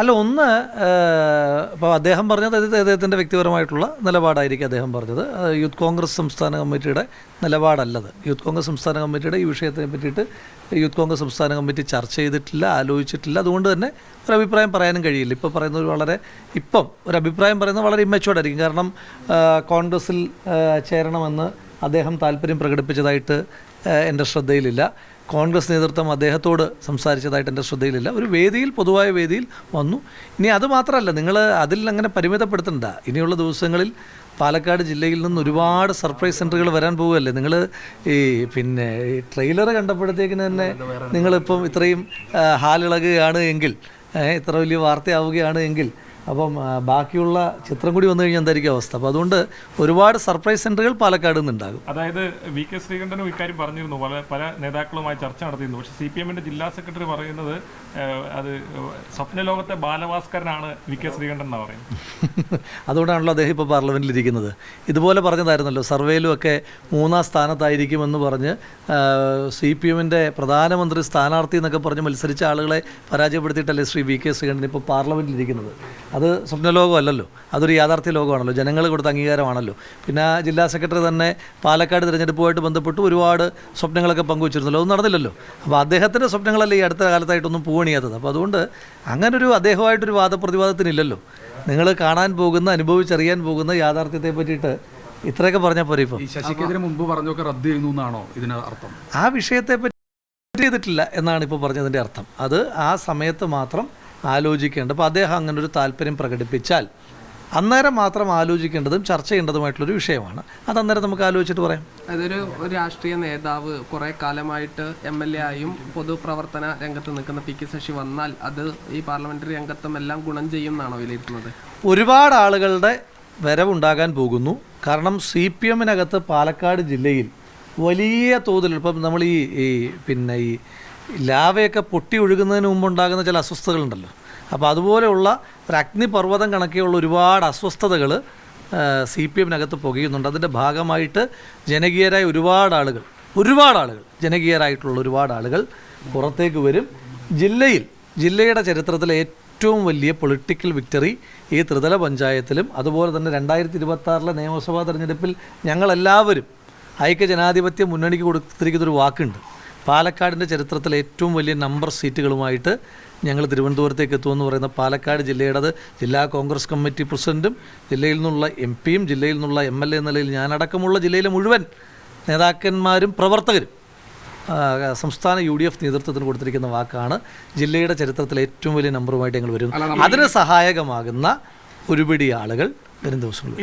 അല്ല, ഒന്ന് ഇപ്പോൾ അദ്ദേഹം പറഞ്ഞത് അദ്ദേഹത്തിൻ്റെ വ്യക്തിപരമായിട്ടുള്ള നിലപാടായിരിക്കും അദ്ദേഹം പറഞ്ഞത്. യൂത്ത് കോൺഗ്രസ് സംസ്ഥാന കമ്മിറ്റിയുടെ നിലപാടല്ലത്. യൂത്ത് കോൺഗ്രസ് സംസ്ഥാന കമ്മിറ്റിയുടെ ഈ വിഷയത്തിനെ പറ്റിയിട്ട് യൂത്ത് കോൺഗ്രസ് സംസ്ഥാന കമ്മിറ്റി ചർച്ച ചെയ്തിട്ടില്ല, ആലോചിച്ചിട്ടില്ല. അതുകൊണ്ട് തന്നെ ഒരു അഭിപ്രായം പറയാനും കഴിയില്ല. ഇപ്പോൾ പറയുന്നത് ഒരു അഭിപ്രായം പറയുന്നത് വളരെ ഇമ്മച്ചുവേർഡ് ആയിരിക്കും. കാരണം കോൺഗ്രസ്സിൽ ചേരണമെന്ന് അദ്ദേഹം താല്പര്യം പ്രകടിപ്പിച്ചതായിട്ട് എൻ്റെ ശ്രദ്ധയിലില്ല. കോൺഗ്രസ് നേതൃത്വം അദ്ദേഹത്തോട് സംസാരിച്ചതായിട്ട് എൻ്റെ ശ്രദ്ധയിലില്ല. ഒരു വേദിയിൽ, പൊതുവായ വേദിയിൽ വന്നു. ഇനി അത് മാത്രമല്ല, നിങ്ങൾ അതിൽ അങ്ങനെ പരിമിതപ്പെടുത്തണ്ട. ഇനിയുള്ള ദിവസങ്ങളിൽ പാലക്കാട് ജില്ലയിൽ നിന്ന് ഒരുപാട് സർപ്രൈസ് സെൻറ്ററുകൾ വരാൻ പോവുകയല്ലേ. നിങ്ങൾ ഈ ട്രെയിലർ കണ്ടപ്പോഴത്തേക്കിന് തന്നെ നിങ്ങളിപ്പം ഇത്രയും ഹാലിളകുകയാണ് എങ്കിൽ, ഇത്ര വലിയ വാർത്തയാവുകയാണ് എങ്കിൽ, അപ്പം ബാക്കിയുള്ള ചിത്രം കൂടി വന്നു കഴിഞ്ഞാൽ എന്തായിരിക്കും അവസ്ഥ? അപ്പോൾ അതുകൊണ്ട് ഒരുപാട് സർപ്രൈസ് സെൻ്ററുകൾ പാലക്കാട് നിന്നുണ്ടാകും. അതായത് VK ശ്രീകണ്ഠനും ഇക്കാര്യം പറഞ്ഞിരുന്നു, പല നേതാക്കളുമായി ചർച്ച നടത്തിയിരുന്നു. പക്ഷേ CPM-ന്റെ ജില്ലാ സെക്രട്ടറി പറയുന്നത് അത് സ്വപ്നലോകത്തെ ബാലഭാസ്കരനാണ് VK ശ്രീകണ്ഠൻ എന്നാണ് പറയുന്നത്. അതുകൊണ്ടാണല്ലോ അദ്ദേഹം ഇപ്പോൾ പാർലമെൻറ്റിലിരിക്കുന്നത്. ഇതുപോലെ പറഞ്ഞതായിരുന്നല്ലോ, സർവേയിലും ഒക്കെ 3-ാം സ്ഥാനത്തായിരിക്കുമെന്ന് പറഞ്ഞ് CPM-ന്റെ പ്രധാനമന്ത്രി സ്ഥാനാർത്ഥി എന്നൊക്കെ പറഞ്ഞ് മത്സരിച്ച ആളുകളെ പരാജയപ്പെടുത്തിയിട്ടല്ലേ ശ്രീ VK ശ്രീകണ്ഠൻ ഇപ്പോൾ പാർലമെൻറ്റിലിരിക്കുന്നത്. അത് സ്വപ്നലോകമല്ലല്ലോ, അതൊരു യാഥാർത്ഥ്യ ലോകമാണല്ലോ, ജനങ്ങൾ കൊടുത്ത അംഗീകാരമാണല്ലോ. പിന്നെ ജില്ലാ സെക്രട്ടറി തന്നെ പാലക്കാട് തിരഞ്ഞെടുപ്പുമായിട്ട് ബന്ധപ്പെട്ട് ഒരുപാട് സ്വപ്നങ്ങളൊക്കെ പങ്കുവച്ചിരുന്നല്ലോ, അത് നടന്നില്ലല്ലോ. അപ്പോൾ അദ്ദേഹത്തിൻ്റെ സ്വപ്നങ്ങളല്ലേ ഈ അടുത്ത കാലത്തായിട്ടൊന്നും പൂവണിയാത്തത്. അപ്പോൾ അതുകൊണ്ട് അങ്ങനൊരു അദ്ദേഹമായിട്ടൊരു വാദപ്രതിവാദത്തിനില്ലല്ലോ. നിങ്ങൾ കാണാൻ പോകുന്ന, അനുഭവിച്ചറിയാൻ പോകുന്ന യാഥാർത്ഥ്യത്തെ പറ്റിയിട്ട് ഇത്രയൊക്കെ പറഞ്ഞാൽ പോരെ. ഇപ്പോൾ ശശിക്കെതിരെ മുമ്പ് പറഞ്ഞൊക്കെ റദ്ദ് ചെയ്യുന്നു എന്നാണോ ഇതിന് അർത്ഥം? ആ വിഷയത്തെ പറ്റി ചെയ്തിട്ടില്ല എന്നാണ് ഇപ്പോൾ പറഞ്ഞതിൻ്റെ അർത്ഥം. അത് ആ സമയത്ത് മാത്രം ആലോചിക്കേണ്ടത്. അപ്പോൾ അദ്ദേഹം അങ്ങനെ ഒരു താല്പര്യം പ്രകടിപ്പിച്ചാൽ അന്നേരം മാത്രം ആലോചിക്കേണ്ടതും ചർച്ച ചെയ്യേണ്ടതുമായിട്ടുള്ളൊരു വിഷയമാണ്. അത് അന്നേരം നമുക്ക് ആലോചിച്ചിട്ട് പറയാം. അതൊരു രാഷ്ട്രീയ നേതാവ് കുറേ കാലമായിട്ട് MLA ആയും പൊതുപ്രവർത്തന രംഗത്ത് നിൽക്കുന്ന PK ശശി വന്നാൽ അത് ഈ പാർലമെന്ററി രംഗത്തും എല്ലാം ഗുണം ചെയ്യും എന്നാണോ വിലയിരുത്തുന്നത്? ഒരുപാട് ആളുകളുടെ വരവുണ്ടാകാൻ പോകുന്നു. കാരണം CPM-നകത്ത് പാലക്കാട് ജില്ലയിൽ വലിയ തോതിൽ ഇപ്പം നമ്മൾ ഈ ലാവയൊക്കെ പൊട്ടി ഒഴുകുന്നതിന് മുമ്പുണ്ടാകുന്ന ചില അസ്വസ്ഥതകളുണ്ടല്ലോ. അപ്പോൾ അതുപോലെയുള്ള ഒരു അഗ്നിപർവ്വതം കണക്കെയുള്ള ഒരുപാട് അസ്വസ്ഥതകൾ CPM-നകത്ത് പുകയുന്നുണ്ട്. അതിൻ്റെ ഭാഗമായിട്ട് ജനകീയരായ ഒരുപാട് ആളുകൾ ജനകീയരായിട്ടുള്ള ഒരുപാട് ആളുകൾ പുറത്തേക്ക് വരും. ജില്ലയുടെ ചരിത്രത്തിലെ ഏറ്റവും വലിയ പൊളിറ്റിക്കൽ വിക്ടറി ഈ ത്രിതല പഞ്ചായത്തിലും അതുപോലെ തന്നെ 2026 നിയമസഭാ തെരഞ്ഞെടുപ്പിൽ ഞങ്ങളെല്ലാവരും ഐക്യജനാധിപത്യ മുന്നണിക്ക് കൊടുത്തിരിക്കുന്നൊരു വാക്കുണ്ട്. പാലക്കാടിൻ്റെ ചരിത്രത്തിലെ ഏറ്റവും വലിയ നമ്പർ സീറ്റുകളുമായിട്ട് ഞങ്ങൾ തിരുവനന്തപുരത്തേക്ക് എത്തുമെന്ന് പറയുന്ന പാലക്കാട് ജില്ലയുടേത് ജില്ലാ കോൺഗ്രസ് കമ്മിറ്റി പ്രസിഡൻറ്റും ജില്ലയിൽ നിന്നുള്ള MP-യും ജില്ലയിൽ നിന്നുള്ള MLA നിലയിൽ ഞാനടക്കമുള്ള ജില്ലയിലെ മുഴുവൻ നേതാക്കന്മാരും പ്രവർത്തകരും സംസ്ഥാന UDF നേതൃത്വത്തിന് കൊടുത്തിരിക്കുന്ന വാക്കാണ്. ജില്ലയുടെ ചരിത്രത്തിലെ ഏറ്റവും വലിയ നമ്പറുമായിട്ട് ഞങ്ങൾ വരും. അതിന് സഹായകമാകുന്ന ഒരുപിടി ആളുകൾ വരും ദിവസങ്ങളിൽ.